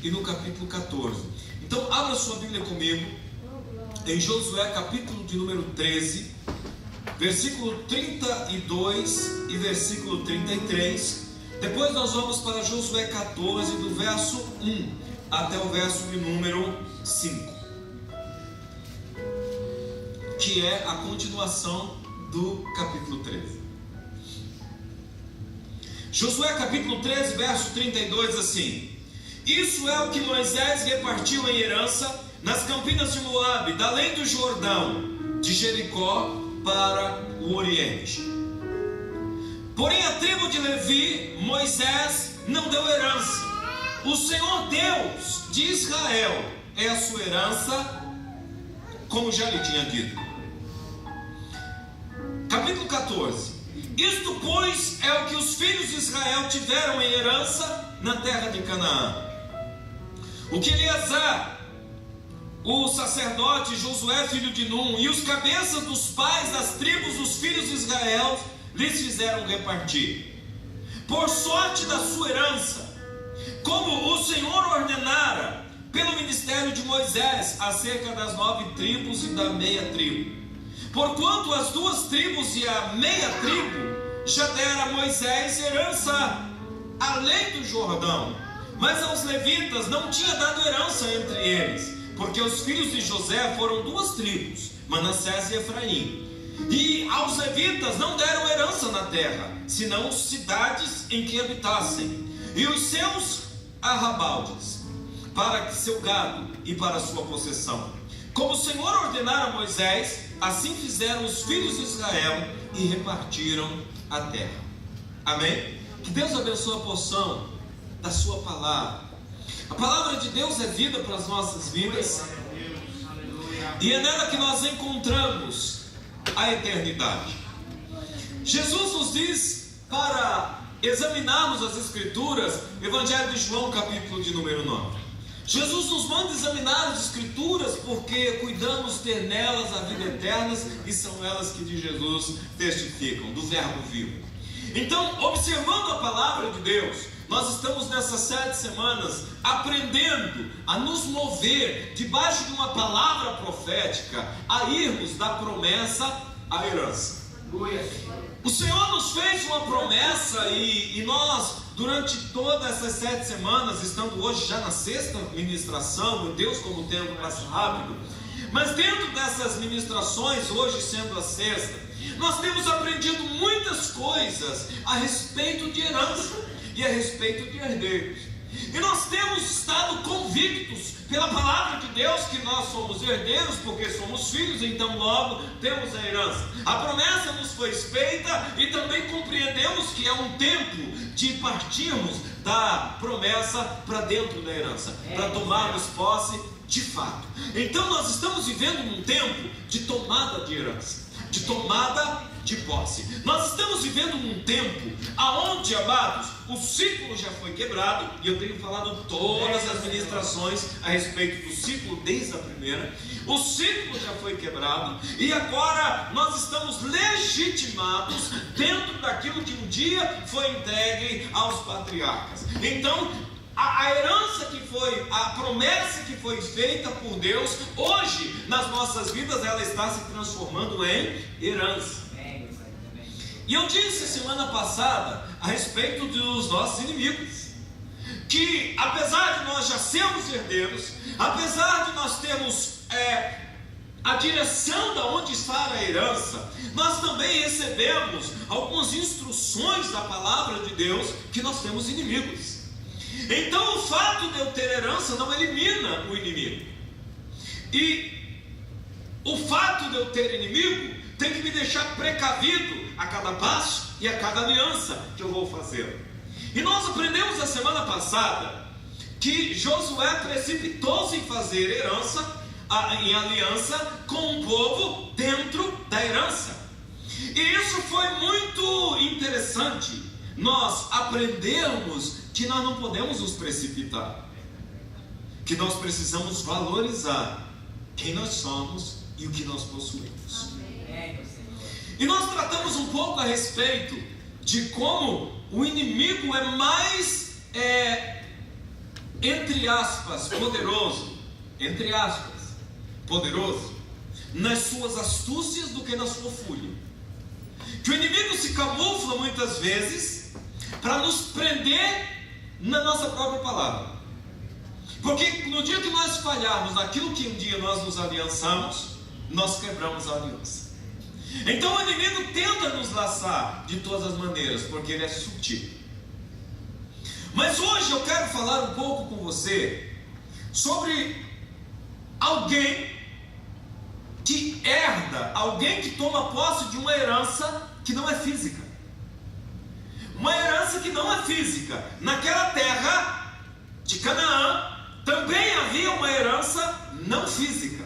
e no capítulo 14. Então abra sua Bíblia comigo em Josué capítulo de número 13, versículo 32 e versículo 33. Depois nós vamos para Josué 14, do verso 1 até o verso de número 5, que é a continuação do capítulo 13. Josué capítulo 13, verso 32 diz assim: isso é o que Moisés repartiu em herança nas campinas de Moabe, da além do Jordão, de Jericó para o Oriente. Porém a tribo de Levi, Moisés não deu herança. O Senhor Deus de Israel é a sua herança, como já lhe tinha dito. Capítulo 14. Isto, pois, é o que os filhos de Israel tiveram em herança na terra de Canaã. O que Eleazar, o sacerdote, Josué filho de Num, e os cabeças dos pais das tribos dos filhos de Israel lhes fizeram repartir, por sorte da sua herança, como o Senhor ordenara pelo ministério de Moisés, acerca das 9 tribos e da meia tribo. Porquanto as 2 tribos e a meia tribo já dera a Moisés herança além do Jordão, mas aos levitas não tinha dado herança entre eles, porque os filhos de José foram 2 tribos, Manassés e Efraim. E aos levitas não deram herança na terra, senão cidades em que habitassem, e os seus arrabaldes, para seu gado e para sua possessão. Como o Senhor ordenara a Moisés, assim fizeram os filhos de Israel e repartiram a terra. Amém? Que Deus abençoe a porção da sua palavra. A palavra de Deus é vida para as nossas vidas, e é nela que nós encontramos a eternidade. Jesus nos diz para examinarmos as Escrituras, Evangelho de João, capítulo de número 9. Jesus nos manda examinar as Escrituras, porque cuidamos ter nelas a vida eterna, e são elas que de Jesus testificam, do Verbo vivo. Então, observando a palavra de Deus, nós estamos nessas 7 semanas aprendendo a nos mover debaixo de uma palavra profética, a irmos da promessa à herança. O Senhor nos fez uma promessa, e nós, durante todas essas 7 semanas, estando hoje já na 6ª ministração, meu Deus, como o tempo passa rápido, mas dentro dessas ministrações, hoje sendo a 6ª, nós temos aprendido muitas coisas a respeito de herança e a respeito de herdeiros. E nós temos estado convictos pela palavra de Deus que nós somos herdeiros, porque somos filhos, então logo temos a herança. A promessa nos foi feita, e também compreendemos que é um tempo de partirmos da promessa para dentro da herança, para tomarmos posse de fato. Então nós estamos vivendo num tempo de tomada de herança, de tomada de posse. Nós estamos vivendo num tempo aonde, amados, o ciclo já foi quebrado, e eu tenho falado todas as ministrações a respeito do ciclo desde a primeira. O ciclo já foi quebrado, e agora nós estamos legitimados dentro daquilo que um dia foi entregue aos patriarcas. Então a herança que foi, a promessa que foi feita por Deus, hoje nas nossas vidas ela está se transformando em herança. E eu disse semana passada a respeito dos nossos inimigos, que apesar de nós já sermos herdeiros, apesar de nós termos a direção de onde está a herança, nós também recebemos algumas instruções da palavra de Deus que nós temos inimigos. Então o fato de eu ter herança não elimina o inimigo, e o fato de eu ter inimigo tem que me deixar precavido a cada passo e a cada aliança que eu vou fazer. E nós aprendemos a semana passada que Josué precipitou-se em fazer herança, em aliança com o povo dentro da herança. E isso foi muito interessante. Nós aprendemos que nós não podemos nos precipitar, que nós precisamos valorizar quem nós somos e o que nós possuímos. E nós tratamos um pouco a respeito de como o inimigo é mais entre aspas, poderoso, entre aspas, poderoso, nas suas astúcias do que na sua fúria. Que o inimigo se camufla muitas vezes para nos prender na nossa própria palavra. Porque no dia que nós falharmos naquilo que um dia nós nos aliançamos, nós quebramos a aliança. Então o inimigo tenta nos laçar de todas as maneiras, porque ele é sutil. Mas hoje eu quero falar um pouco com você sobre alguém que herda, alguém que toma posse de uma herança que não é física. Uma herança que não é física. Naquela terra de Canaã também havia uma herança não física,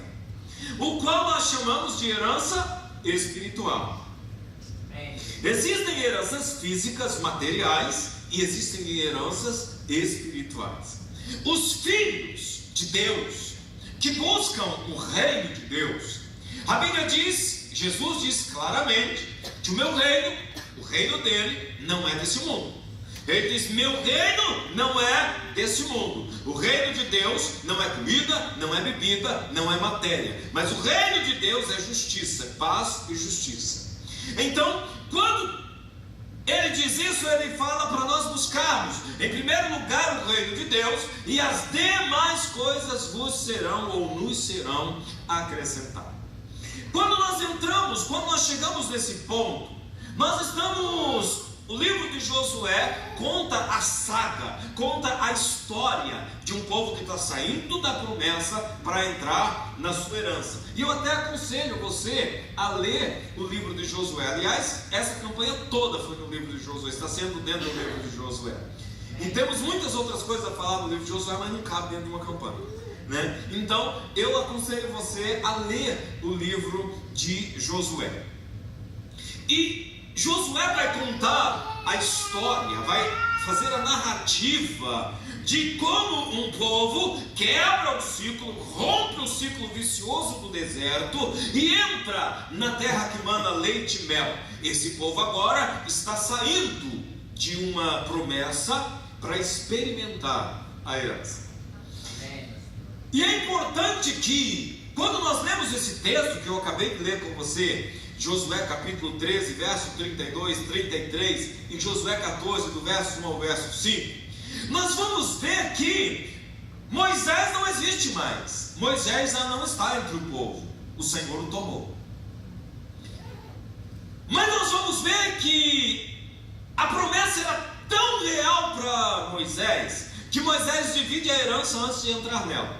o qual nós chamamos de herança espiritual. Existem heranças físicas, materiais, e existem heranças espirituais. Os filhos de Deus que buscam o reino de Deus, a Bíblia diz, Jesus diz claramente que o meu reino, o reino dele, não é desse mundo. Ele diz: meu reino não é desse mundo. O reino de Deus não é comida, não é bebida, não é matéria. Mas o reino de Deus é justiça, paz e justiça. Então, quando ele diz isso, ele fala para nós buscarmos, em primeiro lugar, o reino de Deus, e as demais coisas vos serão ou nos serão acrescentadas. Quando nós entramos, quando nós chegamos nesse ponto, nós estamos... O livro de Josué conta a saga, conta a história de um povo que está saindo da promessa para entrar na sua herança. E eu até aconselho você a ler o livro de Josué. Aliás, essa campanha toda foi no livro de Josué, está sendo dentro do livro de Josué. E temos muitas outras coisas a falar do livro de Josué, mas não cabe dentro de uma campanha, né? Então, eu aconselho você a ler o livro de Josué. E Josué vai contar a história, vai fazer a narrativa de como um povo quebra o ciclo, rompe o ciclo vicioso do deserto e entra na terra que manda leite e mel. Esse povo agora está saindo de uma promessa para experimentar a herança. E é importante que, quando nós lemos esse texto que eu acabei de ler com você, Josué capítulo 13, verso 32, 33, e Josué 14, do verso 1 ao verso 5, nós vamos ver que Moisés não existe mais. Moisés já não está entre o povo, o Senhor o tomou. Mas nós vamos ver que a promessa era tão real para Moisés, que Moisés divide a herança antes de entrar nela.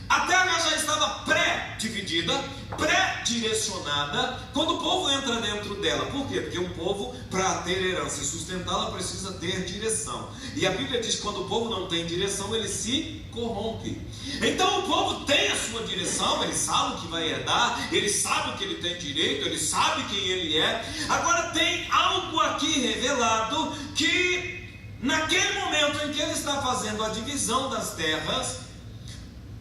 A terra já estava pré-dividida, pré-direcionada, quando o povo entra dentro dela. Por quê? Porque um povo, para ter herança e sustentá-la, precisa ter direção. E a Bíblia diz que quando o povo não tem direção, ele se corrompe. Então o povo tem a sua direção, ele sabe o que vai herdar, ele sabe o que ele tem direito, ele sabe quem ele é. Agora tem algo aqui revelado que, naquele momento em que ele está fazendo a divisão das terras,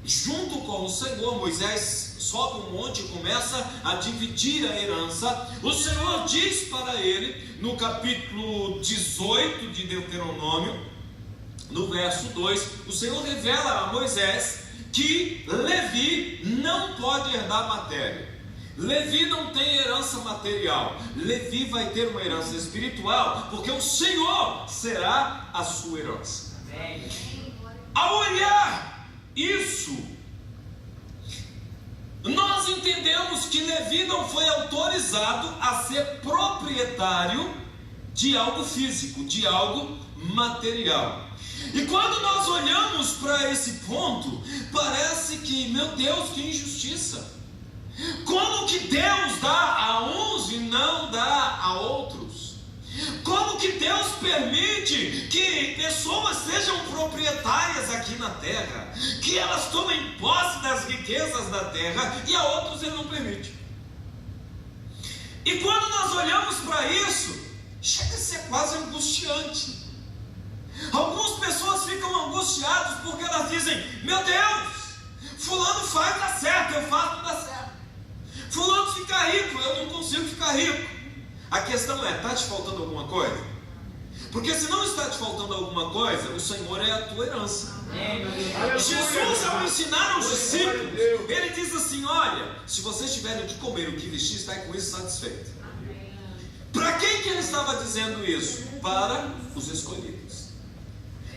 junto com o Senhor, Moisés sobe um monte e começa a dividir a herança. O Senhor diz para ele, no capítulo 18 de Deuteronômio, no verso 2, o Senhor revela a Moisés que Levi não pode herdar matéria. Levi não tem herança material. Levi vai ter uma herança espiritual, porque o Senhor será a sua herança. Ao olhar isso, nós entendemos que Levi não foi autorizado a ser proprietário de algo físico, de algo material. E quando nós olhamos para esse ponto, parece que, meu Deus, que injustiça! Como que Deus dá a uns e não dá a outros? Como que Deus permite que pessoas sejam proprietárias aqui na terra, que elas tomem posse das riquezas da terra, e a outros Ele não permite? E quando nós olhamos para isso, chega a ser quase angustiante. Algumas pessoas ficam angustiadas porque elas dizem: meu Deus, fulano faz dar certo, eu faço dar certo. Fulano fica rico, eu não consigo ficar rico. A questão é, está te faltando alguma coisa? Porque se não está te faltando alguma coisa, o Senhor é a tua herança. Jesus, ao ensinar os discípulos, ele diz assim: olha, se vocês tiverem o que comer, o que vestir, está com isso satisfeito. Para quem que ele estava dizendo isso? Para os escolhidos.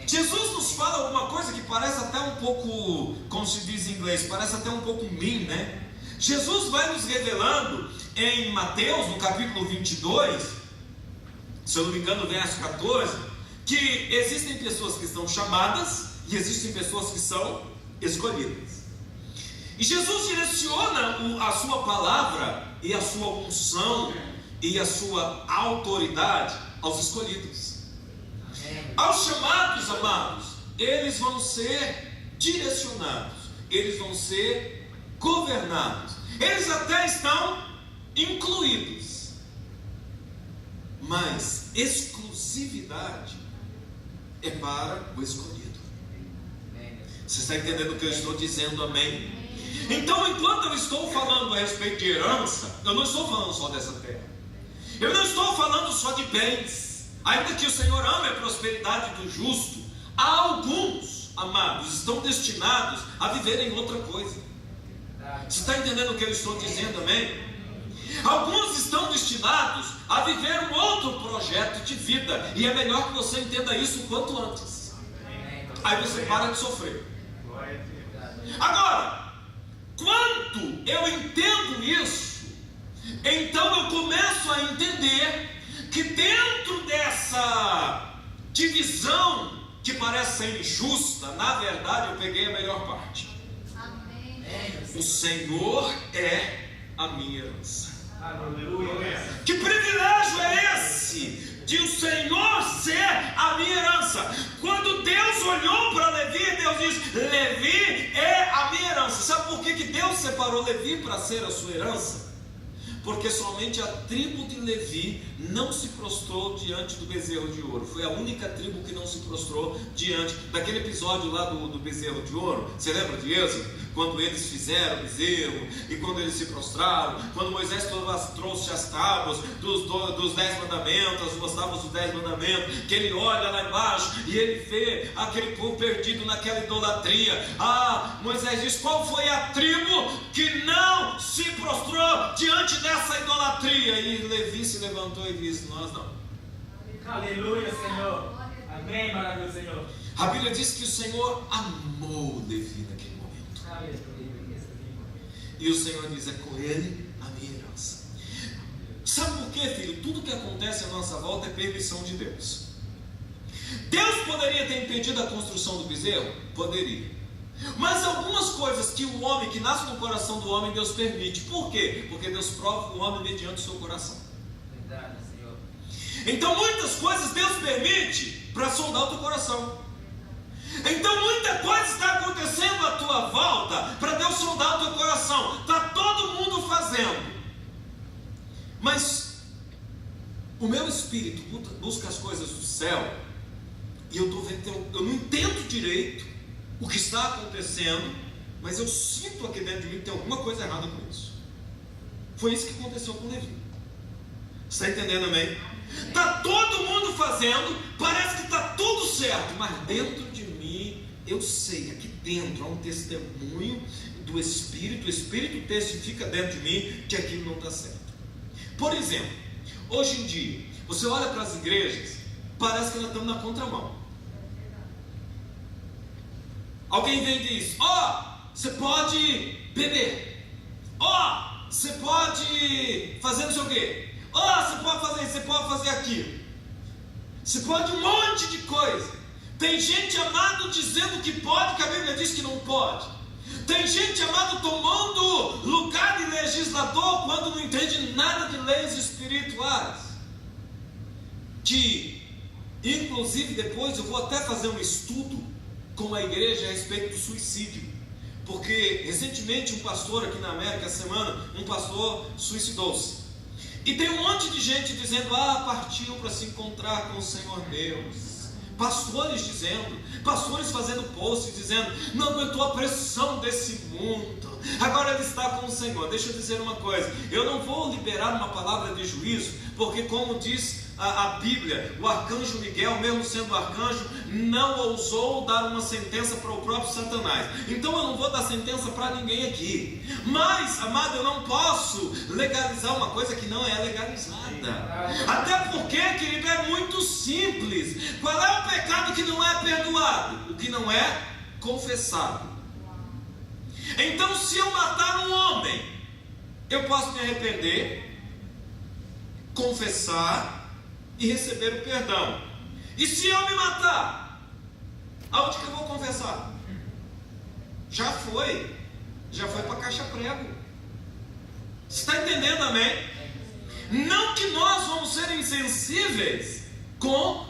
Jesus nos fala alguma coisa que parece até um pouco, como se diz em inglês, parece até um pouco mean, né? Jesus vai nos revelando em Mateus, no capítulo 22, se eu não me engano, verso 14, que existem pessoas que estão chamadas e existem pessoas que são escolhidas. E Jesus direciona a sua palavra e a sua unção e a sua autoridade aos escolhidos. Aos chamados, amados, eles vão ser direcionados, eles vão ser governados, eles até estão incluídos, mas exclusividade é para o escolhido. Você está entendendo o que eu estou dizendo? Amém? Então, enquanto eu estou falando a respeito de herança, eu não estou falando só dessa terra, eu não estou falando só de bens. Ainda que o Senhor ame a prosperidade do justo, há alguns, amados, estão destinados a viverem outra coisa. Você está entendendo o que eu estou dizendo, amém? Alguns estão destinados a viver um outro projeto de vida, e é melhor que você entenda isso o quanto antes. Aí você para de sofrer. Agora, quando eu entendo isso, então eu começo a entender que dentro dessa divisão que parece ser injusta, na verdade eu peguei a melhor parte. O Senhor é a minha herança. Aleluia. Que privilégio é esse de o Senhor ser a minha herança? Quando Deus olhou para Levi, Deus diz: Levi é a minha herança. Sabe por que Deus separou Levi para ser a sua herança? Porque somente a tribo de Levi não se prostrou diante do bezerro de ouro. Foi a única tribo que não se prostrou diante daquele episódio lá do bezerro de ouro. Você lembra de Êxodo? Quando eles fizeram o bezerro e quando eles se prostraram, quando Moisés trouxe as tábuas dos 10 mandamentos, as tábuas dos 10 mandamentos, que ele olha lá embaixo e ele vê aquele povo perdido naquela idolatria. Moisés diz: qual foi a tribo que não se prostrou diante dessa idolatria? E Levi se levantou e disse: nós não. Aleluia, Senhor. Amém, maravilhoso Senhor. A Bíblia diz que o Senhor amou Levi naquele momento. E o Senhor diz: é com ele a minha herança. Sabe por quê, filho? Tudo que acontece à nossa volta é permissão de Deus. Deus poderia ter impedido a construção do bezerro? Poderia. Mas algumas coisas que o homem, que nasce no coração do homem, Deus permite. Por quê? Porque Deus prova o homem mediante o seu coração. Verdade, Senhor. Então muitas coisas Deus permite para sondar o teu coração. Então muita coisa está acontecendo à tua volta para Deus sondar o teu coração. Está todo mundo fazendo, mas o meu espírito busca as coisas do céu, e eu estou vendo, eu não entendo direito o que está acontecendo, mas eu sinto aqui dentro de mim que tem alguma coisa errada com isso. Foi isso que aconteceu com Levi. Está entendendo, amém? Está todo mundo fazendo, parece que está tudo certo, mas dentro de mim, eu sei, aqui dentro há um testemunho do Espírito, o Espírito testifica dentro de mim que aquilo não está certo. Por exemplo, hoje em dia, você olha para as igrejas, parece que elas estão na contramão. Alguém vem e diz: você pode beber, você pode fazer não sei o quê, você pode fazer isso, você pode fazer aquilo, você pode um monte de coisa. Tem gente, amado, dizendo que pode, que a Bíblia diz que não pode. Tem gente, amado, tomando lugar de legislador quando não entende nada de leis espirituais. Que, inclusive, depois eu vou até fazer um estudo com a igreja a respeito do suicídio. Porque, recentemente, um pastor aqui na América, essa semana, um pastor suicidou-se. E tem um monte de gente dizendo: partiu para se encontrar com o Senhor Deus. Pastores dizendo, pastores fazendo posts dizendo: não aguentou a pressão desse mundo, agora ele está com o Senhor. Deixa eu dizer uma coisa: eu não vou liberar uma palavra de juízo, porque como diz a Bíblia, o arcanjo Miguel, mesmo sendo arcanjo, não ousou dar uma sentença para o próprio Satanás. Então eu não vou dar sentença para ninguém aqui. Mas, amado, eu não posso legalizar uma coisa que não é legalizada. Até porque, querido, é muito simples. Qual é o pecado que não é perdoado? O que não é confessado. Então, se eu matar um homem, eu posso me arrepender, confessar e receber o perdão. E se eu me matar, aonde que eu vou confessar? Já foi para caixa prego. Você está entendendo, amém? Não que nós vamos ser insensíveis com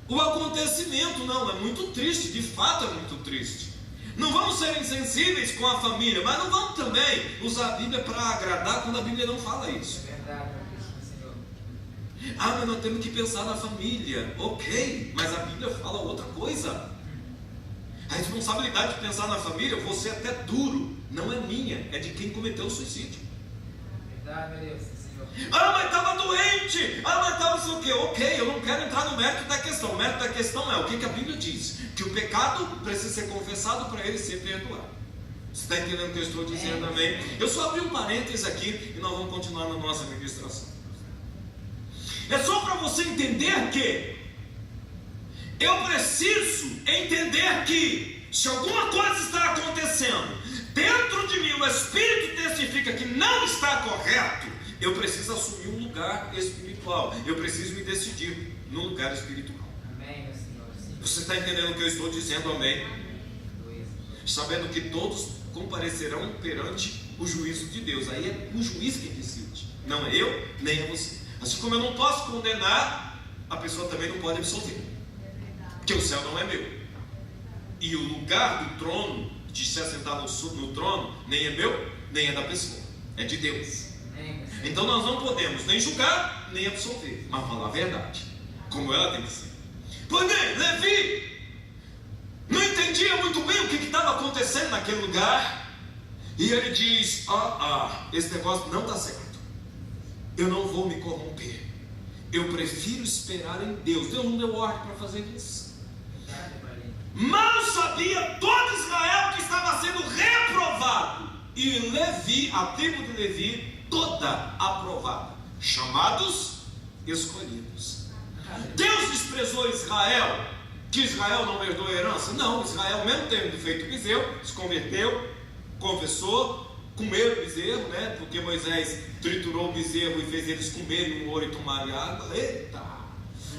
o acontecimento, não, é muito triste, de fato é muito triste. Não vamos ser insensíveis com a família, mas não vamos também usar a Bíblia para agradar quando a Bíblia não fala isso. É verdade, Senhor. Ah, mas nós temos que pensar na família. Ok, mas a Bíblia fala outra coisa. A responsabilidade de pensar na família, você até duro, não é minha, é de quem cometeu o suicídio. Verdade, meu Deus, Senhor. Ah, mas estava doente. Ah, mas estava não sei o quê. Ok, eu não quero entrar no mérito da questão. O mérito da questão é o que a Bíblia diz: que o pecado precisa ser confessado para ele ser perdoado. Você está entendendo o que eu estou dizendo, amém? Eu só abri um parênteses aqui e nós vamos continuar na nossa ministração. É só para você entender que eu preciso entender que se alguma coisa está acontecendo dentro de mim, o Espírito testifica que não está correto, eu preciso assumir um lugar espiritual. Eu preciso me decidir no lugar espiritual. Amém, meu Senhor. Sim. Você está entendendo o que eu estou dizendo, amém? Sabendo que todos comparecerão perante o juízo de Deus. Aí é o juiz que decide, não é eu, nem é você. Assim como eu não posso condenar, a pessoa também não pode absolver, porque o céu não é meu, e o lugar do trono, de se assentar no trono, nem é meu, nem é da pessoa, é de Deus. Então nós não podemos nem julgar, nem absolver, mas falar a verdade, como ela tem que ser. Pois bem, Levi não entendia muito bem o que estava acontecendo naquele lugar, e ele diz: esse negócio não está certo, eu não vou me corromper, eu prefiro esperar em Deus. Deus não deu ordem para fazer isso. Mal sabia todo Israel que estava sendo reprovado, e Levi, a tribo de Levi, toda aprovada, chamados escolhidos. Deus desprezou Israel, que Israel não herdou a herança? Não, Israel, mesmo tendo feito bezerro, se converteu, confessou, comeram o bezerro, né? Porque Moisés triturou o bezerro e fez eles comerem o ouro e tomarem água. Eita!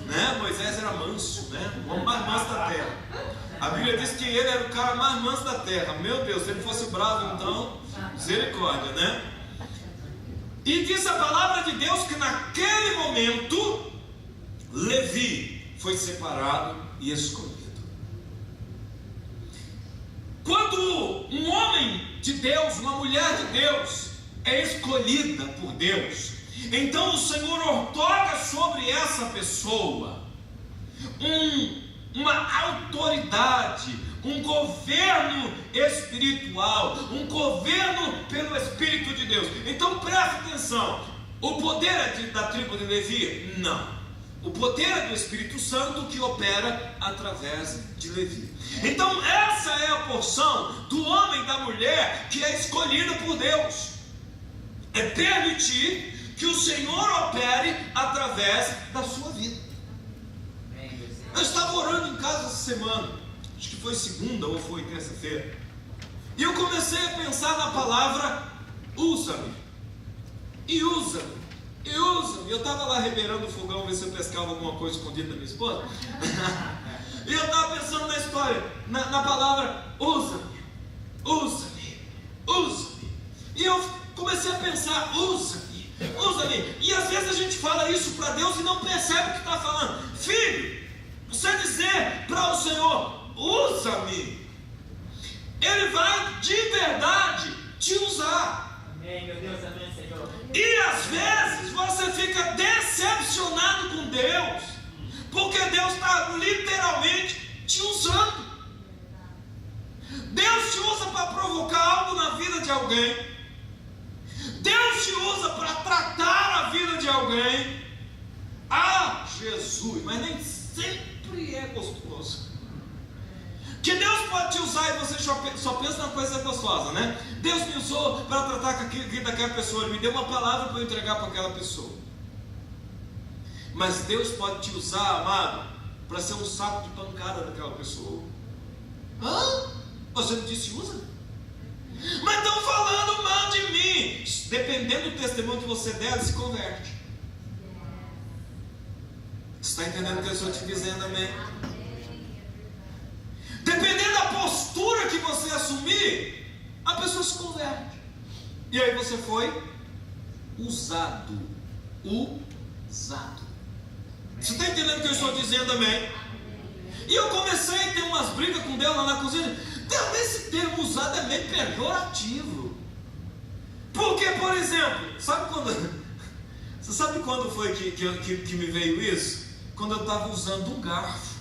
Né? Moisés era manso, né? O homem mais manso da terra. A Bíblia diz que ele era o cara mais manso da terra. Meu Deus, se ele fosse bravo, então, misericórdia, né? E diz a palavra de Deus que naquele momento Levi foi separado e escolhido. Quando um homem de Deus, uma mulher de Deus é escolhida por Deus, então o Senhor outorga sobre essa pessoa uma autoridade, um governo espiritual, um governo pelo Espírito de Deus. Então preste atenção: o poder é da tribo de Levi? Não. O poder é do Espírito Santo que opera através de Levi. Então essa é a porção do homem e da mulher que é escolhida por Deus. É permitir que o Senhor opere através da sua vida. Eu estava orando em casa essa semana, acho que foi segunda ou foi terça-feira, e eu comecei a pensar na palavra usa-me, e usa-me, e usa-me. Eu estava lá rebeirando o fogão, ver se eu pescava alguma coisa escondida da minha esposa, e eu estava pensando na história, na palavra usa-me, usa-me, usa-me, e eu comecei a pensar, usa-me, usa-me, e às vezes a gente fala isso para Deus e não percebe o que está falando. Filho, você dizer para o Senhor, usa-me, Ele vai de verdade te usar. Amém, meu Deus, amém, Senhor. E às vezes você fica decepcionado com Deus, porque Deus está literalmente te usando. Deus te usa para provocar algo na vida de alguém. Deus te usa para tratar a vida de alguém. Jesus, mas nem sempre é gostoso. Que Deus pode te usar e você só pensa na coisa gostosa, né? Deus me usou para tratar com daquela pessoa, Ele me deu uma palavra para eu entregar para aquela pessoa. Mas Deus pode te usar, amado, para ser um saco de pancada daquela pessoa. Hã? Você me disse usa? Mas estão falando mal de mim. Dependendo do testemunho que você der, ele se converte. Você está entendendo o que eu estou te dizendo, amém? Dependendo da postura que você assumir, a pessoa se converte. E aí você foi usado. Usado. Você está entendendo o que eu estou dizendo, amém? E eu comecei a ter umas brigas com Deus lá na cozinha. Deus, esse termo usado é meio pejorativo. Porque, por exemplo, você sabe quando foi que me veio isso? Quando eu estava usando um garfo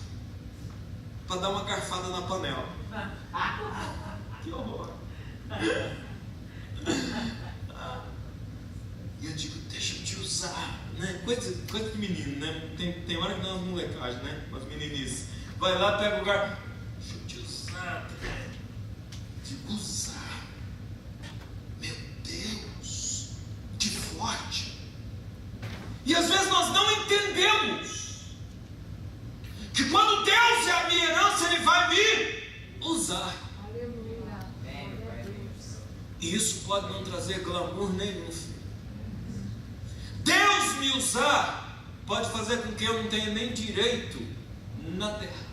para dar uma garfada na panela. Que horror. E eu digo, deixa eu te usar, né? Coisa de menino, né? Tem hora que não é uma molecagem, né? Umas meninices. Vai lá, pega o garfo. Deixa eu te usar, né? Te usar. Meu Deus, que forte. E às vezes nós não entendemos que quando Deus é a minha herança, Ele vai me usar. E isso pode não trazer glamour nenhum, filho. Deus me usar pode fazer com que eu não tenha nem direito na terra.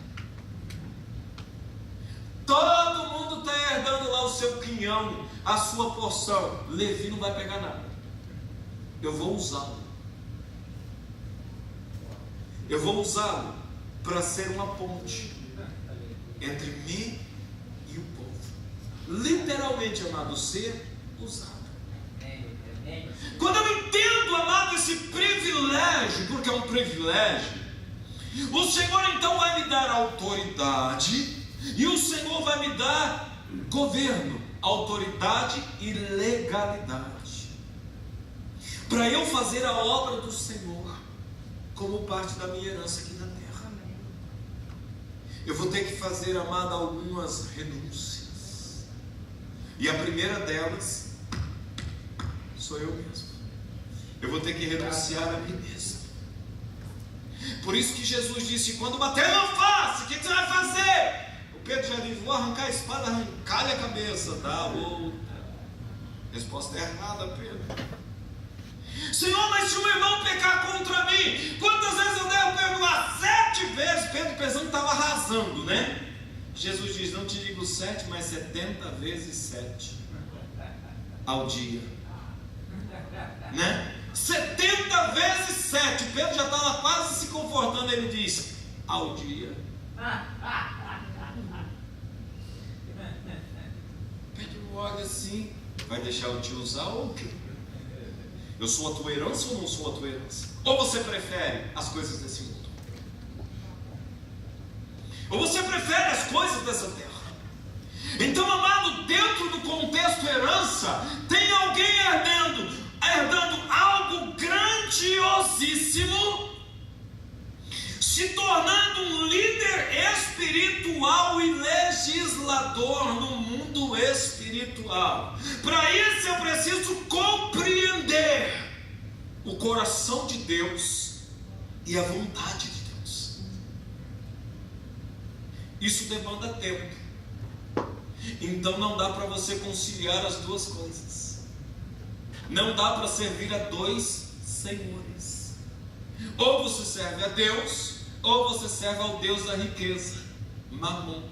Todo mundo está herdando lá o seu quinhão, a sua porção. Levi não vai pegar nada. Eu vou usá-lo. Eu vou usá-lo para ser uma ponte entre mim e o povo. Literalmente, amado, ser usado. Quando eu entendo, amado, esse privilégio, porque é um privilégio, o Senhor então vai me dar autoridade, e o Senhor vai me dar governo, autoridade e legalidade, para eu fazer a obra do Senhor, como parte da minha herança aqui na terra. Eu vou ter que fazer, amado, algumas renúncias, e a primeira delas sou eu mesmo. Eu vou ter que renunciar a mim mesmo. Por isso que Jesus disse: quando bater não faça, o que você vai fazer? O Pedro já disse: vou arrancar a espada, arrancar-lhe a cabeça. Dá outra. Resposta errada, Pedro. Senhor, mas se um irmão pecar contra mim, quantas vezes eu devo perdoar? 7 vezes. Pedro pensando que estava arrasando, né? Jesus diz: não te digo 7, mas 70 vezes 7 ao dia, né? 70 vezes 7. Pedro já estava quase se confortando. Ele diz: ao dia. Pedro olha assim: vai deixar eu te usar ou o quê? Eu sou a tua herança ou não sou a tua herança? Ou você prefere as coisas desse mundo? Ou você prefere as coisas dessa terra? Então, amado, dentro do contexto herança, tem alguém herdando algo grandiosíssimo, se tornando um líder espiritual e legislador no mundo espiritual. Para isso eu preciso compreender o coração de Deus e a vontade de Deus. Isso demanda tempo. Então não dá para você conciliar as duas coisas. Não dá para servir a dois senhores. Ou você serve a Deus, ou você serve ao Deus da riqueza, Mamon.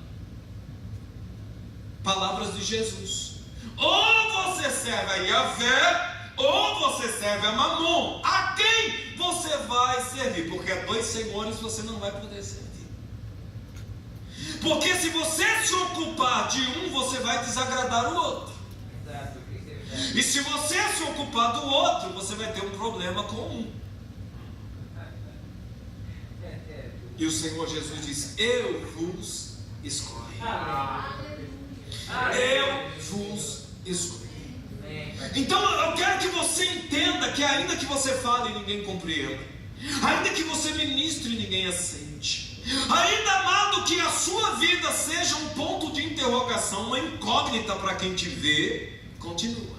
Palavras de Jesus. Ou você serve a Yahvé, ou você serve a Mamon. A quem você vai servir? Porque a dois senhores você não vai poder servir. Porque se você se ocupar de um, você vai desagradar o outro. E se você se ocupar do outro, você vai ter um problema com um. E o Senhor Jesus diz: eu vos escolhi. Eu vos escolhi. Então eu quero que você entenda que ainda que você fale e ninguém compreenda, ainda que você ministre e ninguém aceite, ainda, amado, que a sua vida seja um ponto de interrogação, uma incógnita para quem te vê, continua,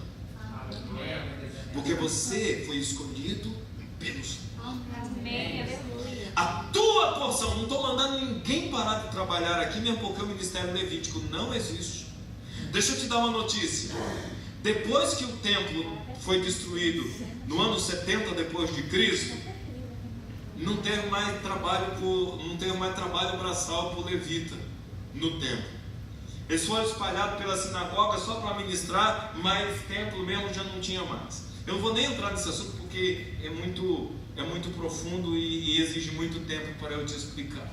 porque você foi escolhido pelo Senhor. Amém, aleluia. A tua porção, não estou mandando ninguém parar de trabalhar aqui, mesmo porque o ministério levítico não existe. Deixa eu te dar uma notícia. Depois que o templo foi destruído no ano 70 depois de Cristo, não teve mais trabalho braçal por levita no templo. Eles foram espalhados pela sinagoga só para ministrar, mas templo mesmo já não tinha mais. Eu não vou nem entrar nesse assunto porque é muito profundo e exige muito tempo para eu te explicar.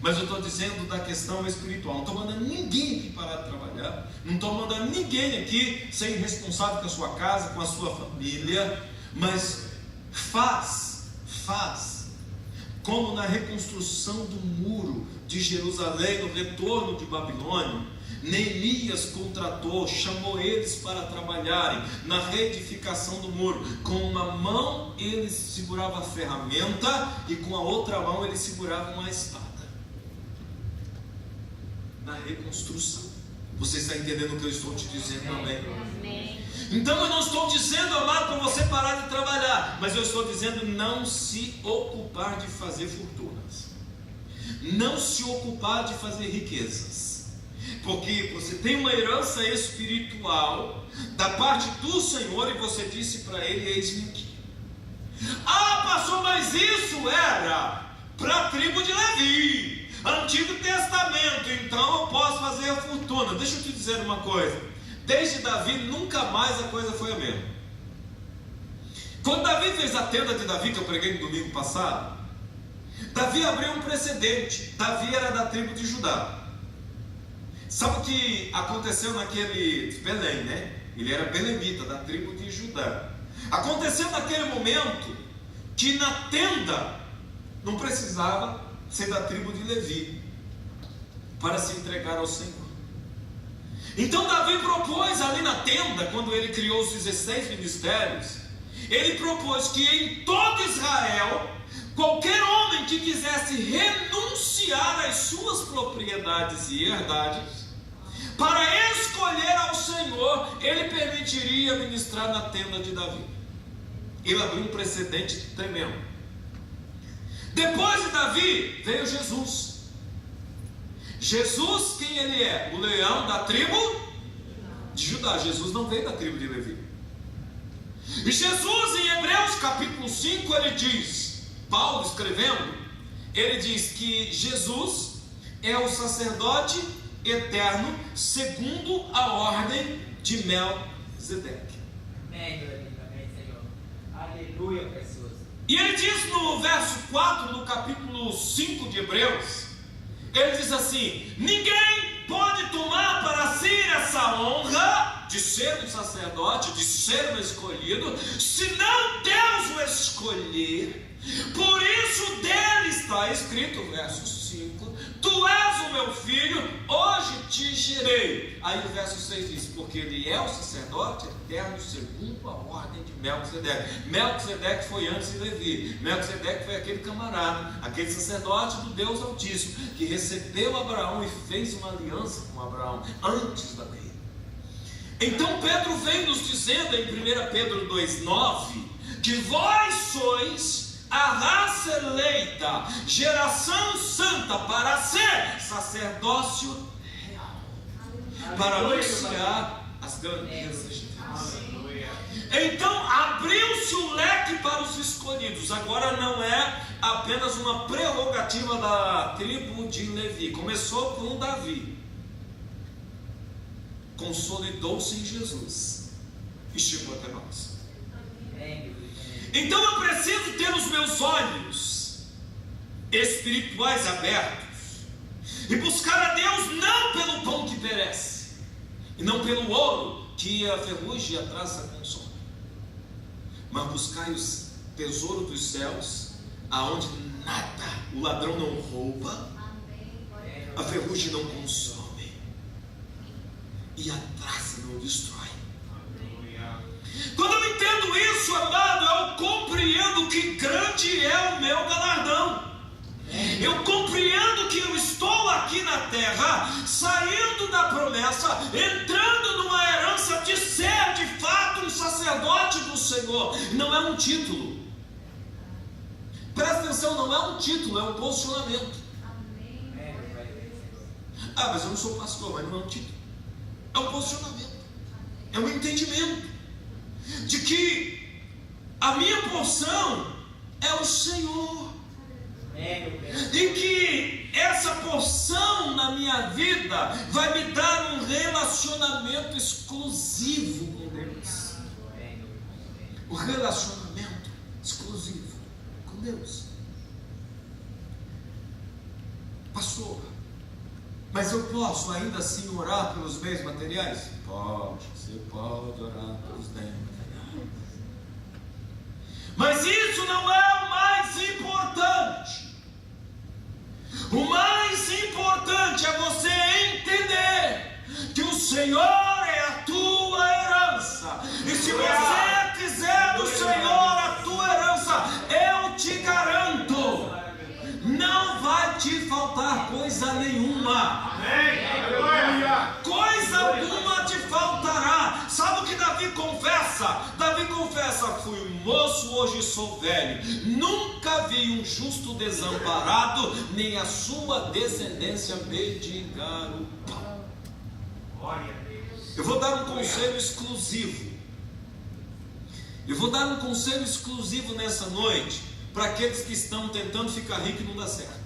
Mas eu estou dizendo da questão espiritual. Não estou mandando ninguém aqui parar de trabalhar. Não estou mandando ninguém aqui ser irresponsável com a sua casa, com a sua família. Mas faz. Como na reconstrução do muro de Jerusalém, no retorno de Babilônia, Neemias contratou, chamou eles para trabalharem na reedificação do muro. Com uma mão ele segurava a ferramenta e com a outra mão ele segurava uma espada. Na reconstrução. Você está entendendo o que eu estou te dizendo? Amém? Amém. Então eu não estou dizendo, amado, para você parar de trabalhar, mas eu estou dizendo não se ocupar de fazer fortunas, não se ocupar de fazer riquezas, porque você tem uma herança espiritual da parte do Senhor e você disse para ele: eis-me aqui. Ah, pastor, mas isso era para a tribo de Levi, Antigo Testamento, então eu posso fazer a fortuna. Deixa eu te dizer uma coisa. Desde Davi nunca mais a coisa foi a mesma. Quando Davi fez a tenda de Davi, que eu preguei no domingo passado, Davi abriu um precedente. Davi era da tribo de Judá. Sabe o que aconteceu naquele Belém, né? Ele era belemita, da tribo de Judá. Aconteceu naquele momento que na tenda não precisava ser da tribo de Levi para se entregar ao Senhor. Então Davi propôs ali na tenda, quando ele criou os 16 ministérios, ele propôs que em todo Israel, qualquer homem que quisesse renunciar às suas propriedades e herdades, para escolher ao Senhor, ele permitiria ministrar na tenda de Davi. Ele abriu um precedente tremendo. Depois de Davi veio Jesus. Jesus, quem ele é? O leão da tribo de Judá. Jesus não veio da tribo de Levi. E Jesus, em Hebreus capítulo 5, ele diz, Paulo escrevendo, ele diz que Jesus é o sacerdote eterno segundo a ordem de Melquisedeque. Amém, Senhor. Aleluia, pessoas. E ele diz no verso 4 do capítulo 5 de Hebreus, ele diz assim: ninguém pode tomar para si essa honra de ser um sacerdote, de ser um escolhido, senão Deus o escolher. Por isso dele está escrito, verso 5: tu és o meu filho, hoje te gerei. Aí o verso 6 diz: porque ele é o sacerdote eterno segundo a ordem de Melquisedeque. Melquisedeque foi antes de Levi. Melquisedeque foi aquele camarada, aquele sacerdote do Deus Altíssimo, que recebeu Abraão e fez uma aliança com Abraão antes da lei. Então Pedro vem nos dizendo em 1 Pedro 2,9 que vós sois a raça eleita, geração santa, para ser sacerdócio real, para anunciar as grandezas de Deus. Então abriu-se o leque para os escolhidos. Agora não é apenas uma prerrogativa da tribo de Levi. Começou com Davi, consolidou-se em Jesus e chegou até nós. Então eu preciso ter os meus olhos espirituais abertos e buscar a Deus não pelo pão que perece, e não pelo ouro que a ferrugem e a traça consomem, mas buscar os tesouros dos céus, aonde nada, o ladrão não rouba, a ferrugem não consome e a traça não destrói. Quando eu entendo isso, amado, eu compreendo compreendo que grande é o meu galardão. Eu compreendo que eu estou aqui na terra, saindo da promessa, entrando numa herança de ser de fato um sacerdote do Senhor. Não é um título. Presta atenção, não é um título, é um posicionamento. Ah, mas eu não sou pastor, mas não é um título. É um posicionamento. É um entendimento de que a minha porção é o Senhor. E que essa porção na minha vida vai me dar um relacionamento exclusivo com Deus. O relacionamento exclusivo com Deus. Pastor, mas eu posso ainda assim orar pelos bens materiais? Pode, você pode orar pelos bens materiais. Mas isso não é o mais importante. O mais importante é você entender que o Senhor é a tua herança. E se você quiser do Senhor a tua herança, eu te garanto, não vai te faltar coisa nenhuma. Coisa alguma te faltará. Sabe o que Davi confessa? Davi confessa: fui moço, hoje sou velho. Nunca vi um justo desamparado, nem a sua descendência mendigar o pão. Eu vou dar um conselho exclusivo. Eu vou dar um conselho exclusivo nessa noite para aqueles que estão tentando ficar ricos e não dá certo.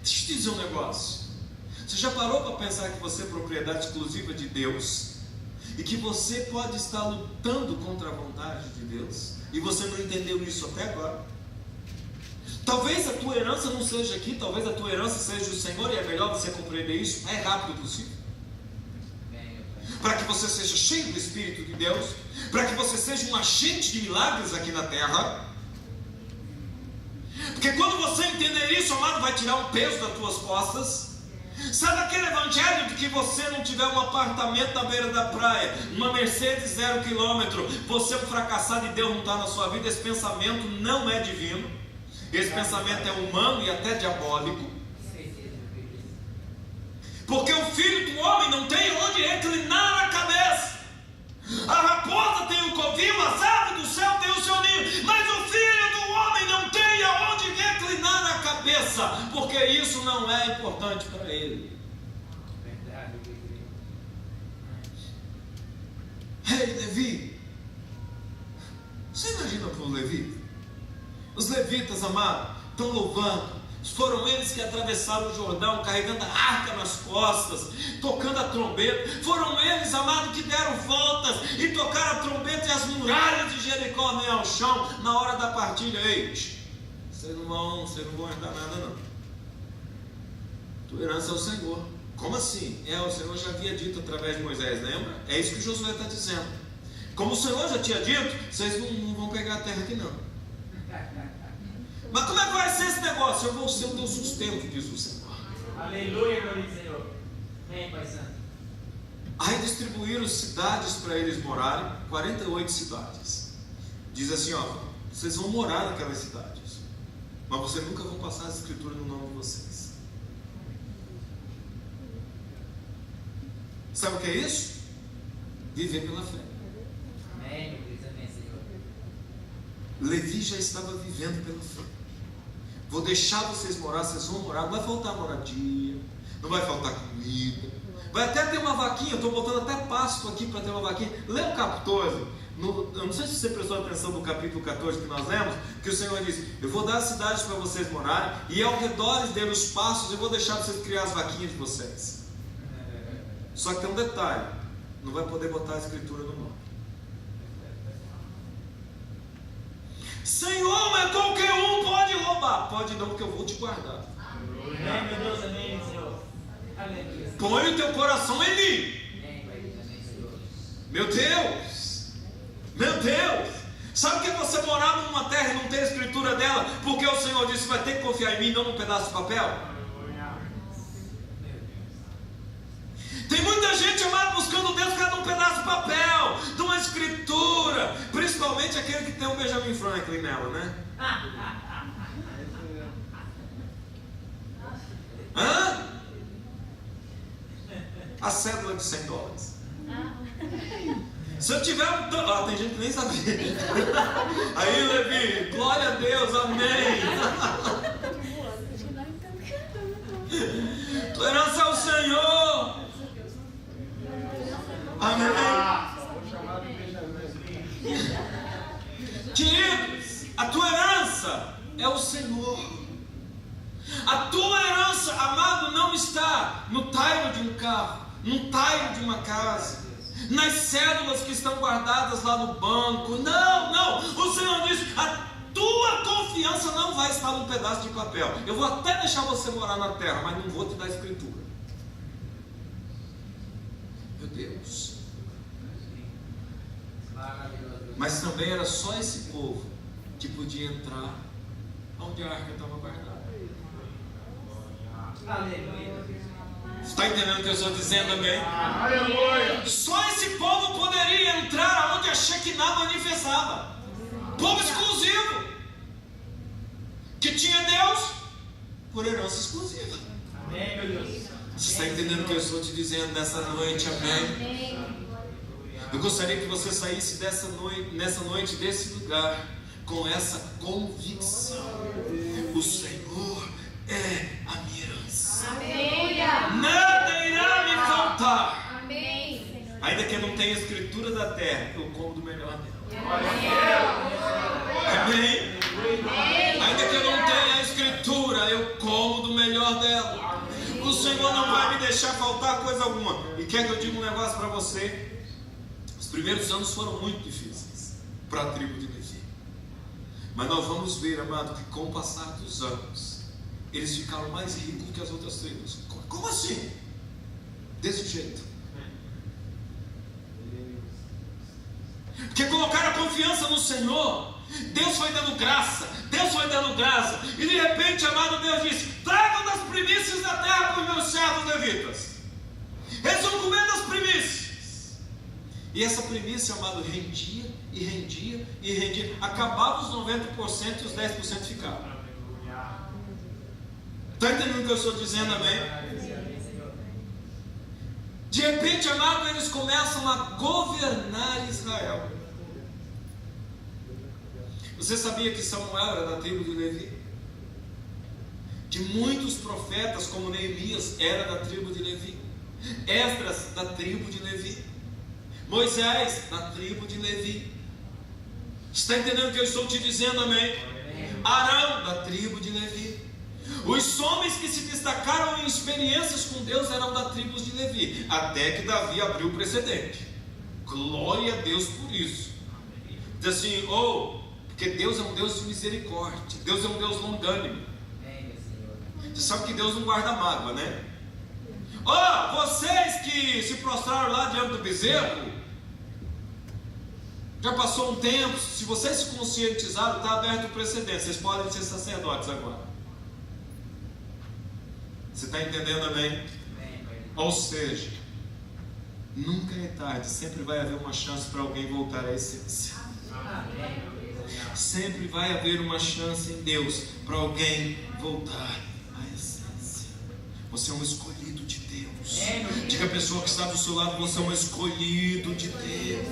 Deixa eu te dizer um negócio. Você já parou para pensar que você é propriedade exclusiva de Deus? E que você pode estar lutando contra a vontade de Deus? E você não entendeu isso até agora? Talvez a tua herança não seja aqui. Talvez a tua herança seja o Senhor. E é melhor você compreender isso o mais rápido possível, para que você seja cheio do Espírito de Deus, para que você seja um agente de milagres aqui na terra. Porque quando você entender isso, amado, vai tirar um peso das tuas costas. Sabe aquele evangelho de que você não tiver um apartamento à beira da praia, uma Mercedes 0 km, você é um fracassado e Deus não está na sua vida? Esse pensamento não é divino. Esse pensamento é humano e até diabólico. Porque o filho do homem não tem onde reclinar a cabeça. A raposa tem o covil, as aves do céu tem o seu ninho, mas o filho do homem não tem aonde reclinar a cabeça, porque isso não é importante para ele. Ei, Levi, você imagina para o Levi? Os levitas, amado, estão louvando. Foram eles que atravessaram o Jordão, carregando a arca nas costas, tocando a trombeta. Foram eles, amado, que deram voltas e tocaram a trombeta, e as muralhas de Jericó nem ao chão na hora da partilha. Ei, vocês não vão herdar nada não. Tua herança é o Senhor. Como assim? O Senhor já havia dito através de Moisés, lembra? É isso que Josué está dizendo. Como o Senhor já tinha dito, vocês não vão pegar a terra aqui não. Mas como é que vai ser esse negócio? Eu vou ser o teu sustento, diz o Senhor. Aleluia, glória ao Senhor. Amém, Pai Santo. Aí distribuíram cidades para eles morarem, 48 cidades. Diz assim, ó, vocês vão morar naquelas cidades, mas vocês nunca vão passar a escritura no nome de vocês. Sabe o que é isso? Viver pela fé. Amém, amém, Senhor. Levi já estava vivendo pela fé. Vou deixar vocês morar, vocês vão morar, não vai faltar moradia, não vai faltar comida, vai até ter uma vaquinha. Eu estou botando até pasto aqui para ter uma vaquinha. Lê o capítulo 14, eu não sei se você prestou atenção no capítulo 14 que nós lemos, que o Senhor diz: eu vou dar as cidades para vocês morarem, e ao redor dele os pastos, eu vou deixar vocês criar as vaquinhas de vocês. Só que tem um detalhe: não vai poder botar a escritura no nome. Senhor, mas qualquer um pode roubar. Pode não, porque eu vou te guardar. Amém, meu Deus, amém, Senhor. Aleluia. Põe o teu coração em mim. Amém, Senhor. Meu Deus, meu Deus. Sabe o que é você morar numa terra e não ter a escritura dela? Porque o Senhor disse: vai ter que confiar em mim, não num pedaço de papel. Tem muita gente, amado, buscando Deus por causa de um pedaço de papel, de uma escritura. Principalmente tem um Benjamin Franklin nela, né? Hã? A cédula de $100. Se eu tiver um... tem gente que nem sabia. Aí, Levi, glória a Deus, amém. Tua herança é o Senhor. Amém. Queridos, a tua herança é o Senhor. A tua herança, amado, não está no tairo de um carro, no tairo de uma casa, nas cédulas que estão guardadas lá no banco. Não, não. O Senhor diz: a tua confiança não vai estar num pedaço de papel. Eu vou até deixar você morar na terra, mas não vou te dar escritura. Meu Deus. Mas também era só esse povo que podia entrar onde a arca estava guardada. Você está entendendo o que eu estou dizendo, amém? Aleluia. Só esse povo poderia entrar onde a Shekinah manifestava. Povo exclusivo, que tinha Deus por herança exclusiva. Amém, meu Deus. Você está entendendo o que eu estou te dizendo nessa noite, amém? Eu gostaria que você saísse nessa noite desse lugar com essa convicção: o Senhor é a minha herança. Amém. Nada irá me faltar. Amém. Ainda que eu não tenha escritura da terra, eu como do melhor dela. Amém. Ainda que eu não tenha a escritura, eu como do melhor dela. O Senhor não vai me deixar faltar coisa alguma. E quer que eu diga um negócio para você? Os primeiros anos foram muito difíceis para a tribo de Levi. Mas nós vamos ver, amado, que com o passar dos anos, eles ficaram mais ricos do que as outras tribos. Como assim? Desse jeito. Porque colocaram a confiança no Senhor. Deus foi dando graça. Deus foi dando graça. E de repente, amado, Deus disse: tragam das primícias da terra para os meus servos levitas. Eles vão comer das primícias. E essa primícia, amado, rendia e rendia e rendia. Acabava os 90% e os 10% ficavam. Está entendendo o que eu estou dizendo, amém? De repente, amado, eles começam a governar Israel. Você sabia que Samuel era da tribo de Levi? Que muitos profetas, como Neemias, era da tribo de Levi. Esdras, da tribo de Levi. Moisés, da tribo de Levi. Está entendendo o que eu estou te dizendo, amém? Arão, da tribo de Levi. Os homens que se destacaram em experiências com Deus eram da tribo de Levi. Até que Davi abriu o precedente. Glória a Deus por isso. Diz assim: porque Deus é um Deus de misericórdia. Deus é um Deus longânimo. Você sabe que Deus não guarda mágoa, né? Vocês que se prostraram lá diante do bezerro, já passou um tempo. Se vocês se conscientizaram, está aberto o precedente. Vocês podem ser sacerdotes agora. Você está entendendo, amém? Ou seja, nunca é tarde. Sempre vai haver uma chance para alguém voltar à essência. Sempre vai haver uma chance em Deus para alguém voltar à essência. Você é um escolhido de Deus. Diga a pessoa que está do seu lado: você é um escolhido de Deus.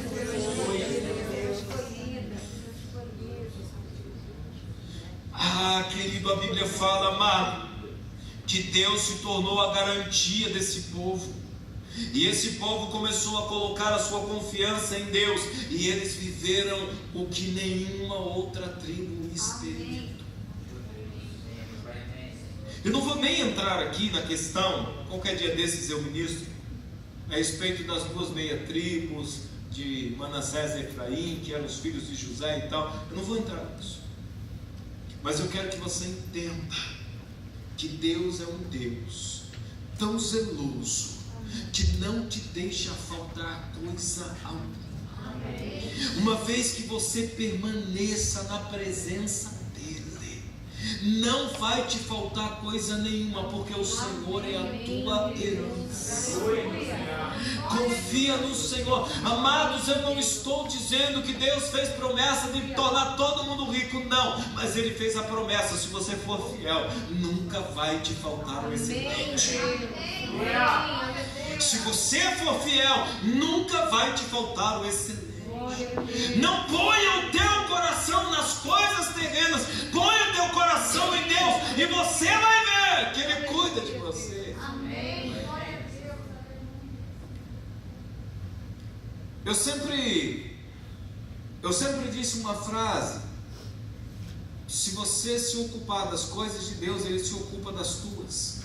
Querido, a Bíblia fala, amado, que Deus se tornou a garantia desse povo. E esse povo começou a colocar a sua confiança em Deus. E eles viveram o que nenhuma outra tribo experimentou. Eu não vou nem entrar aqui na questão, qualquer dia desses eu ministro, a respeito das duas meia tribos, de Manassés e Efraim, que eram os filhos de José e tal. Eu não vou entrar nisso. Mas eu quero que você entenda que Deus é um Deus tão zeloso que não te deixa faltar coisa alguma. Uma vez que você permaneça na presença dele, não vai te faltar coisa nenhuma, porque o Senhor é a tua herança. Confia confia no Senhor. Amados, eu não estou dizendo que Deus fez promessa de tornar todo mundo rico, não. Mas Ele fez a promessa: se você for fiel, nunca vai te faltar o excedente. Se você for fiel, nunca vai te faltar o excedente. Não ponha o teu coração nas coisas terrenas, ponha o teu coração em Deus, e você vai ver que Ele cuida de você. Eu sempre disse uma frase: se você se ocupar das coisas de Deus, Ele se ocupa das tuas.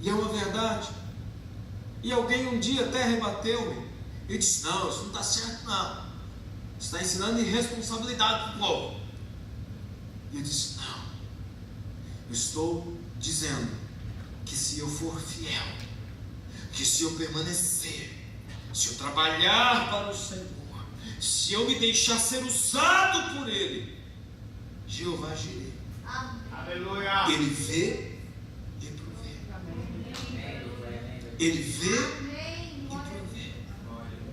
E é uma verdade. E alguém um dia até rebateu-me e disse: não, isso não está certo não, você está ensinando irresponsabilidade para o povo. E eu disse: não, eu estou dizendo que se eu for fiel, que se eu permanecer, se eu trabalhar para o Senhor, se eu me deixar ser usado por Ele, Jeová Jireh, Aleluia. Ele vê e provê. Ele vê e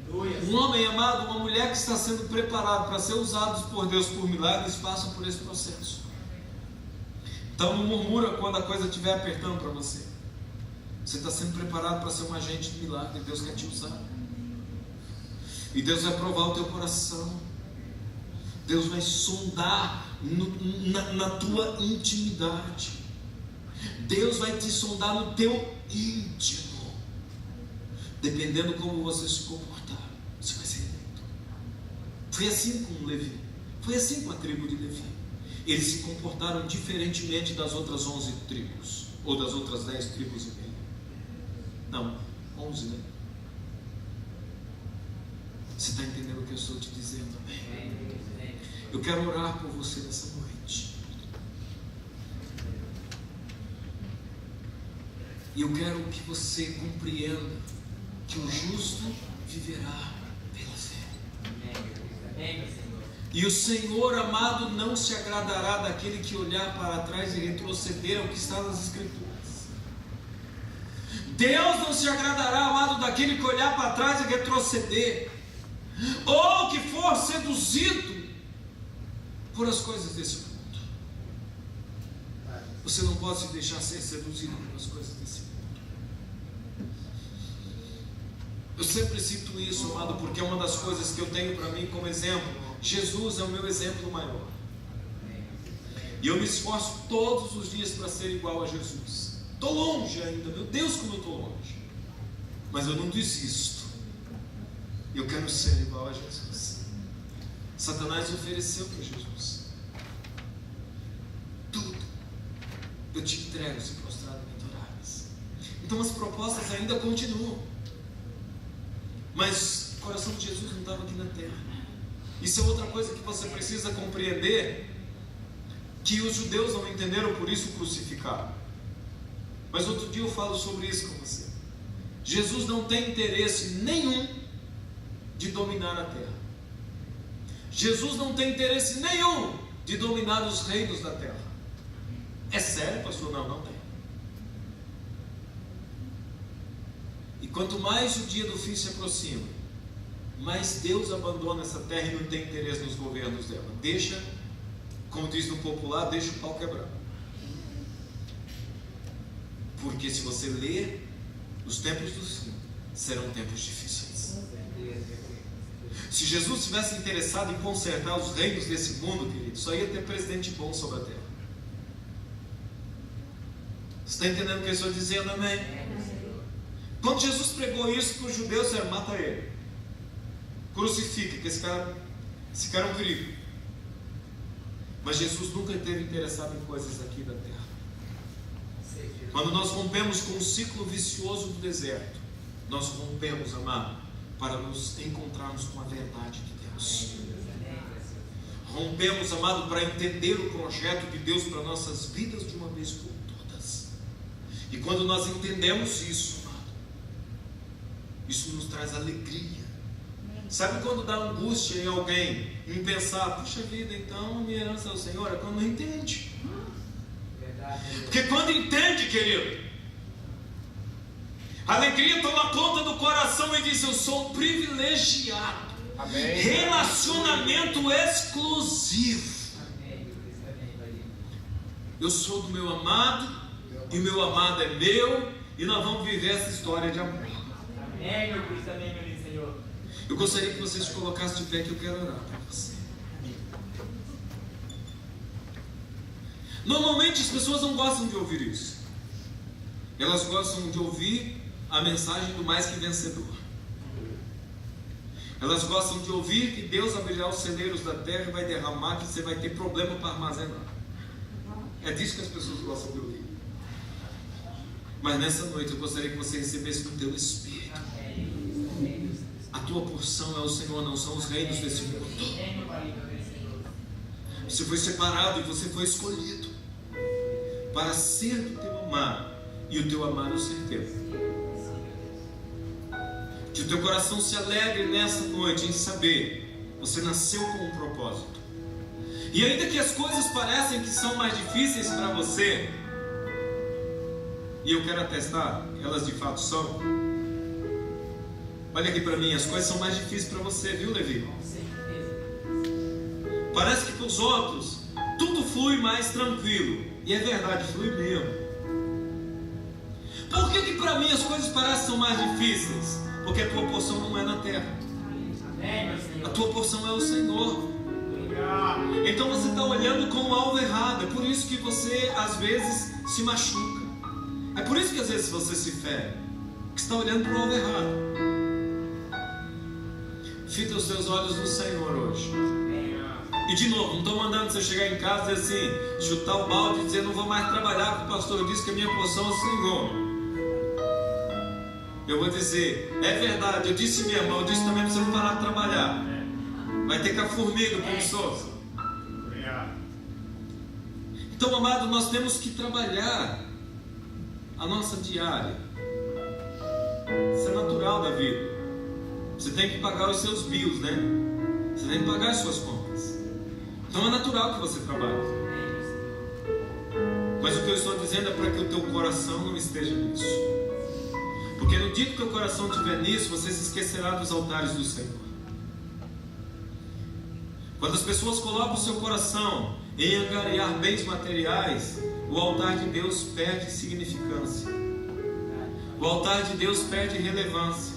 provê. Um homem amado, uma mulher que está sendo preparado para ser usados por Deus por milagres, passa por esse processo. Então não murmura quando a coisa estiver apertando para você. Você está sendo preparado para ser um agente de milagre. Deus quer te usar. E Deus vai provar o teu coração. Deus vai sondar na tua intimidade. Deus vai te sondar no teu íntimo. Dependendo como você se comportar, você vai ser eleito. Foi assim com Levi. Foi assim com a tribo de Levi. Eles se comportaram diferentemente das outras 11 tribos. Ou das outras 10 tribos e meio. Não, 11, né? Você está entendendo o que eu estou te dizendo? Amém? Eu quero orar por você nessa noite. E eu quero que você compreenda que o justo viverá pela fé. E o Senhor amado não se agradará daquele que olhar para trás e retroceder ao que está nas Escrituras. Deus não se agradará, amado, daquele que olhar para trás e retroceder, ou que for seduzido por as coisas desse mundo. Você não pode se deixar ser seduzido pelas coisas desse mundo. Eu sempre cito isso, amado, porque é uma das coisas que eu tenho para mim como exemplo. Jesus é o meu exemplo maior. E eu me esforço todos os dias para ser igual a Jesus. Estou longe ainda, meu Deus, como eu estou longe. Mas eu não desisto. Eu quero ser igual a Jesus. Satanás ofereceu para Jesus tudo. Eu te entrego se prostrado me adorares. Então as propostas ainda continuam. Mas o coração de Jesus não estava aqui na terra. Isso é outra coisa que você precisa compreender, que os judeus não entenderam, por isso crucificaram. Mas outro dia eu falo sobre isso com você. Jesus não tem interesse nenhum de dominar a terra. Jesus não tem interesse nenhum de dominar os reinos da terra. É sério, pastor? Não, não tem. E quanto mais o dia do fim se aproxima, mais Deus abandona essa terra e não tem interesse nos governos dela. Deixa, como diz no popular, deixa o pau quebrar. Porque se você ler, os tempos do fim serão tempos difíceis. Se Jesus tivesse interessado em consertar os reinos desse mundo, querido, só ia ter presidente bom sobre a terra. Você está entendendo o que eu estou dizendo, amém? Quando Jesus pregou isso para os judeus, disseram: mata ele, crucifica, que esse cara é um perigo. Mas Jesus nunca esteve interessado em coisas aqui da terra. Quando nós rompemos com o ciclo vicioso do deserto, nós rompemos, amado, para nos encontrarmos com a verdade de Deus. Rompemos, amado, para entender o projeto de Deus para nossas vidas de uma vez por todas. E quando nós entendemos isso, amado, isso nos traz alegria. Sabe quando dá angústia em alguém, em pensar: puxa vida, então minha herança é o Senhor? É quando não entende. Porque quando entende, querido, A alegria toma conta do coração e diz: eu sou privilegiado. Amém. Relacionamento exclusivo. Eu sou do meu amado e meu amado é meu, e nós vamos viver essa história de amor. Amém, meu Cristo, amém, meu lindo Senhor. Eu gostaria que você se colocasse de pé, que eu quero orar para você. Normalmente as pessoas não gostam de ouvir isso. Elas gostam de ouvir a mensagem do mais que vencedor. Elas gostam de ouvir que Deus abrirá os celeiros da terra e vai derramar, que você vai ter problema para armazenar. É disso que as pessoas gostam de ouvir. Mas nessa noite eu gostaria que você recebesse no teu espírito. A tua porção é o Senhor, não são os reinos desse mundo. Você foi separado e você foi escolhido para ser do teu amado e o teu amado ser teu. Que o teu coração se alegre nessa noite em saber: você nasceu com um propósito. E ainda que as coisas parecem que são mais difíceis para você, e eu quero atestar, elas de fato são. Olha aqui para mim, as coisas são mais difíceis para você, viu, Levi? Parece que para os outros tudo flui mais tranquilo. E é verdade, flui mesmo. Por que para mim as coisas parecem que são mais difíceis? Porque a tua porção não é na terra. A tua porção é o Senhor. Então você está olhando com o alvo errado. É por isso que você às vezes se machuca. É por isso que às vezes você se fere. Porque você está olhando para o alvo errado. Fita os teus olhos no Senhor hoje. E de novo, não estou mandando você chegar em casa e dizer assim, chutar o balde e dizer: não vou mais trabalhar, porque o pastor disse que a minha porção é o Senhor. Eu vou dizer: é verdade, eu disse mesmo, eu disse também para você não parar de trabalhar. Vai ter que a formiga preguiçosa. Então, amado, nós temos que trabalhar a nossa diária. Isso é natural da vida. Você tem que pagar os seus bills, né? Você tem que pagar as suas contas. Então é natural que você trabalhe. Mas o que eu estou dizendo é para que o teu coração não esteja nisso. Porque no dia que o teu coração estiver nisso, você se esquecerá dos altares do Senhor. Quando as pessoas colocam o seu coração em angariar bens materiais, o altar de Deus perde significância. O altar de Deus perde relevância.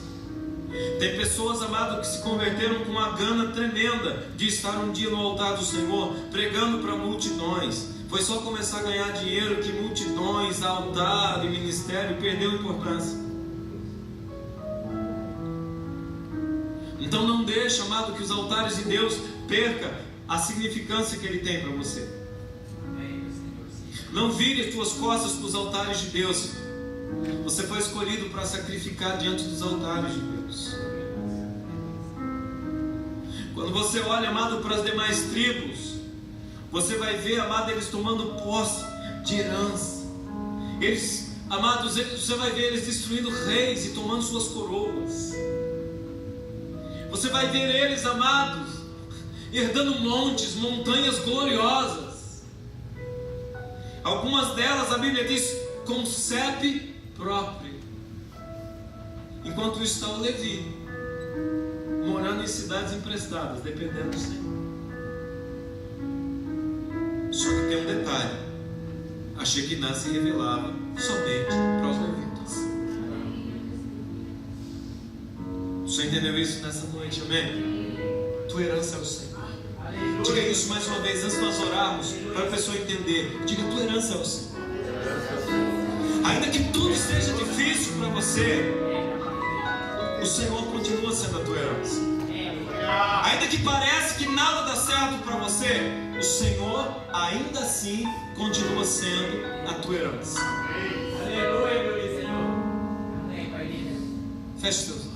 Tem pessoas, amado, que se converteram com uma gana tremenda de estar um dia no altar do Senhor, pregando para multidões. Foi só começar a ganhar dinheiro que multidões, altar e ministério perdeu importância. Então não deixe, amado, que os altares de Deus percam a significância que Ele tem para você. Não vire as tuas costas para os altares de Deus. Você foi escolhido para sacrificar diante dos altares de Deus. Quando você olha, amado, para as demais tribos, você vai ver, amado, eles tomando posse de herança. Eles, amados, você vai ver eles destruindo reis e tomando suas coroas. Você vai ver eles, amados, herdando montes, montanhas gloriosas. Algumas delas, a Bíblia diz, com CEP próprio. Enquanto isso está o Levi, morando em cidades emprestadas, dependendo do Senhor. Só que tem um detalhe: a Shekinah se revelava somente para os levitas. Você entendeu isso nessa noite, amém? Tua herança é o Senhor. Diga isso mais uma vez antes de nós orarmos, para a pessoa entender. Diga: tua herança é o Senhor. Ainda que tudo esteja difícil para você, o Senhor continua sendo a tua herança. Ainda que pareça que nada dá certo para você, o Senhor ainda assim continua sendo a tua herança. Aleluia, meu Senhor. Amém, Pai. Feche teus olhos.